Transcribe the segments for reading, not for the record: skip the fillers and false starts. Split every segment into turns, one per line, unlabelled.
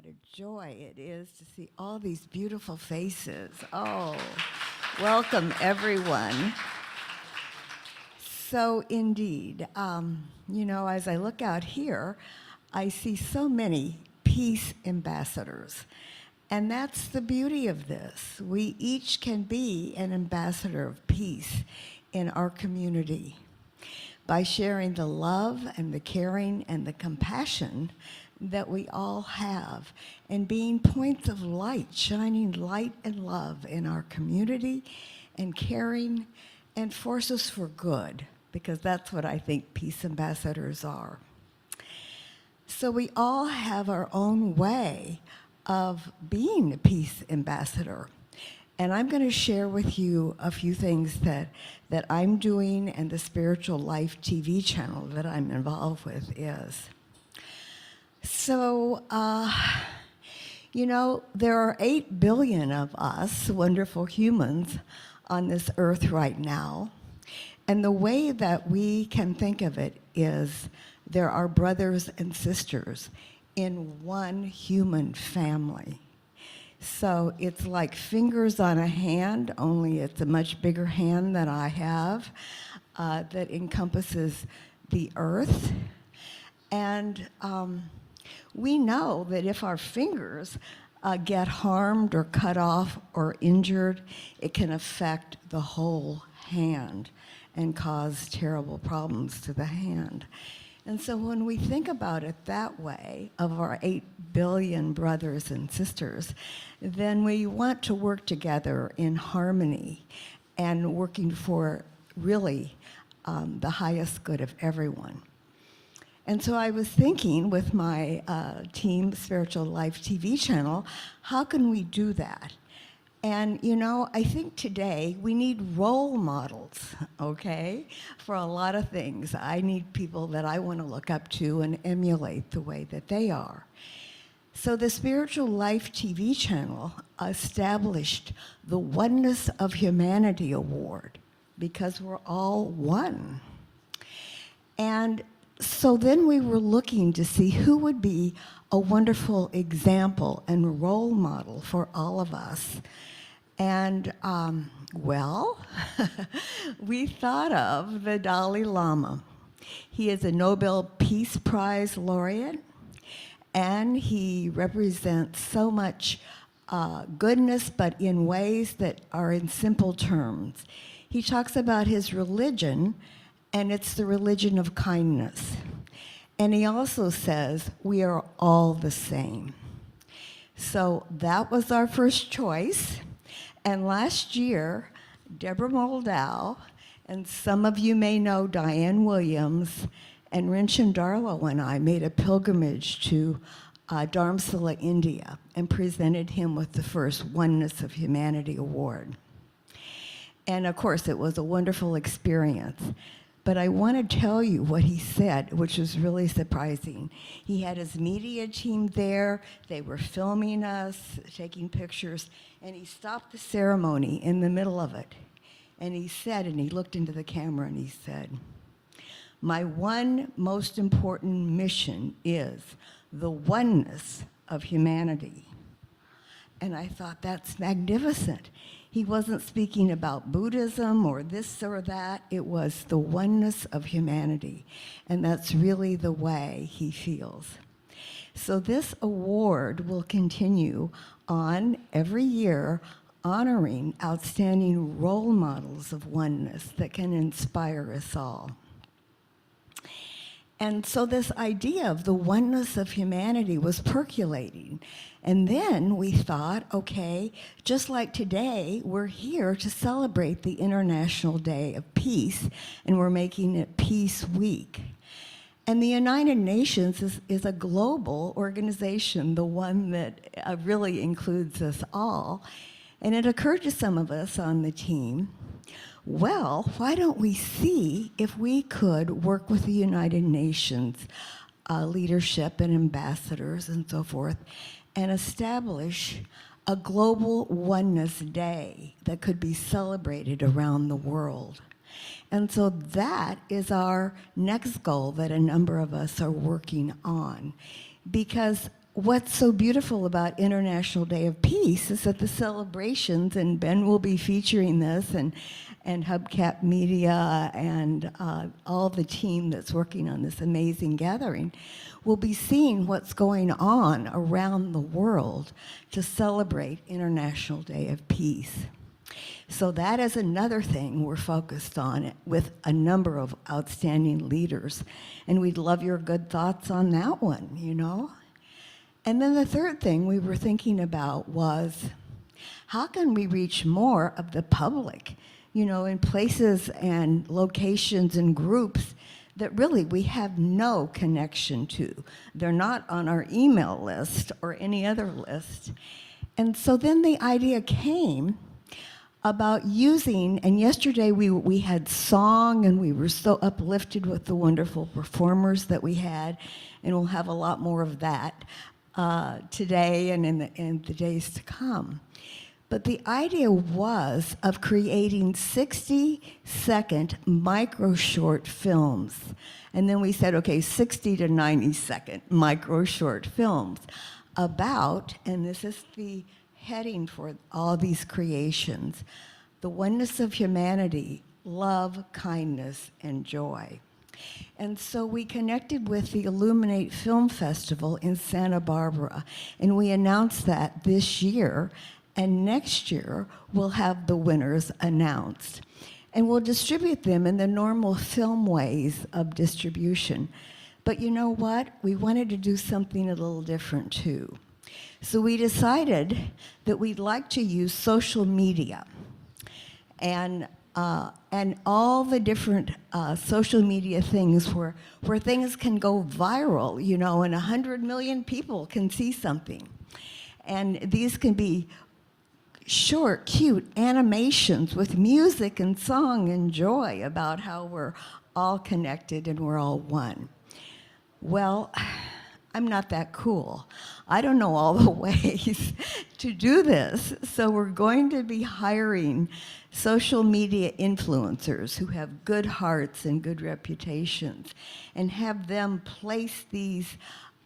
a joy it is to see all these beautiful faces. Oh, welcome everyone. So indeed, as I look out here, I see so many peace ambassadors. And that's the beauty of this. We each can be an ambassador of peace in our community by sharing the love and the caring and the compassion that we all have, and being points of light, shining light and love in our community, and caring and forces for good, because that's what I think peace ambassadors are. So we all have our own way of being a peace ambassador. And I'm going to share with you a few things that I'm doing, and the Spiritual Life TV channel that I'm involved with is. So, there are 8 billion of us wonderful humans on this earth right now. And the way that we can think of it is there are brothers and sisters in one human family. So it's like fingers on a hand, only it's a much bigger hand than I have, that encompasses the earth. And we know that if our fingers get harmed or cut off or injured, it can affect the whole hand and cause terrible problems to the hand. And so when we think about it that way, of our 8 billion brothers and sisters, then we want to work together in harmony and working for really the highest good of everyone. And so I was thinking with my team, Spiritual Life TV channel, how can we do that? And, I think today we need role models, okay, for a lot of things. I need people that I want to look up to and emulate the way that they are. So the Spiritual Life TV channel established the Oneness of Humanity Award, because we're all one. And so then we were looking to see who would be a wonderful example and role model for all of us. And, we thought of the Dalai Lama. He is a Nobel Peace Prize laureate, and he represents so much goodness, but in ways that are in simple terms. He talks about his religion, and it's the religion of kindness. And he also says, we are all the same. So that was our first choice. And last year, Deborah Moldow, and some of you may know Diane Williams, and Rinchen Darlow and I made a pilgrimage to Dharamsala, India, and presented him with the first Oneness of Humanity Award. And of course, it was a wonderful experience. But I want to tell you what he said, which was really surprising. He had his media team there. They were filming us, taking pictures, and he stopped the ceremony in the middle of it. And he said, and he looked into the camera and he said, "My one most important mission is the oneness of humanity." And I thought, that's magnificent. He wasn't speaking about Buddhism or this or that. It was the oneness of humanity. And that's really the way he feels. So this award will continue on every year, honoring outstanding role models of oneness that can inspire us all. And so this idea of the oneness of humanity was percolating. And then we thought, okay, just like today, we're here to celebrate the International Day of Peace, and we're making it Peace Week. And the United Nations is a global organization, the one that really includes us all. And it occurred to some of us on the team, well, why don't we see if we could work with the United Nations leadership and ambassadors and so forth, and establish a global oneness day that could be celebrated around the world. And so that is our next goal that a number of us are working on, because what's so beautiful about International Day of Peace is that the celebrations, and Ben will be featuring this, and Hubcap Media and all the team that's working on this amazing gathering, will be seeing what's going on around the world to celebrate International Day of Peace. So that is another thing we're focused on with a number of outstanding leaders. And we'd love your good thoughts on that one, you know? And then the third thing we were thinking about was, how can we reach more of the public, you know, in places and locations and groups that really we have no connection to. They're not on our email list or any other list. And so then the idea came about using, and yesterday we had song, and we were so uplifted with the wonderful performers that we had, and we'll have a lot more of that today and in the days to come. But the idea was of creating 60-second micro short films. And then we said, okay, 60 to 90-second micro short films about, and this is the heading for all these creations, the oneness of humanity, love, kindness, and joy. And so we connected with the Illuminate Film Festival in Santa Barbara, and we announced that this year, and next year we'll have the winners announced. And we'll distribute them in the normal film ways of distribution. But you know what? We wanted to do something a little different too. So we decided that we'd like to use social media and all the different social media things where things can go viral, you know, and 100 million people can see something. And these can be short, cute animations with music and song and joy about how we're all connected and we're all one. Well, I'm not that cool. I don't know all the ways to do this, so we're going to be hiring social media influencers who have good hearts and good reputations, and have them place these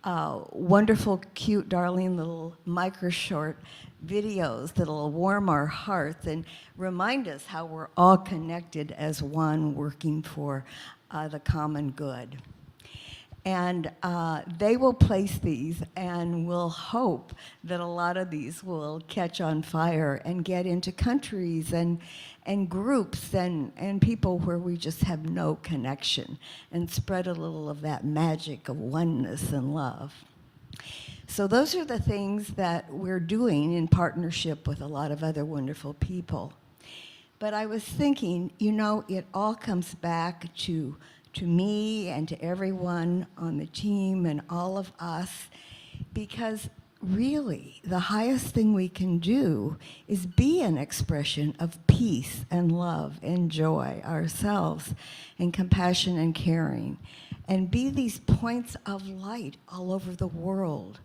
wonderful, cute, darling little micro-short videos that'll warm our hearts and remind us how we're all connected as one, working for the common good. And they will place these, and we'll hope that a lot of these will catch on fire and get into countries and groups and people where we just have no connection, and spread a little of that magic of oneness and love. So those are the things that we're doing in partnership with a lot of other wonderful people. But I was thinking, you know, it all comes back to me and to everyone on the team and all of us, because really the highest thing we can do is be an expression of peace and love and joy ourselves, and compassion and caring, and be these points of light all over the world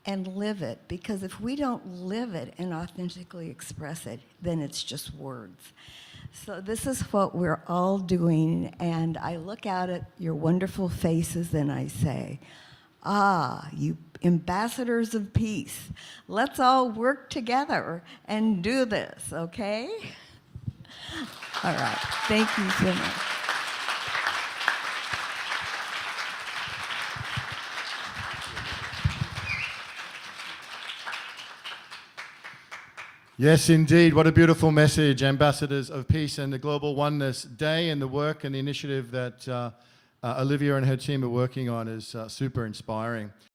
and live it. Because if we don't live it and authentically express it, then it's just words. So this is what we're all doing, and I look out at your wonderful faces and I say, ah, you ambassadors of peace, let's all work together and do this, okay? All right, thank you so much.
Yes, indeed. What a beautiful message, Ambassadors of Peace and the Global Oneness Day, and the work and the initiative that Olivia and her team are working on is super inspiring.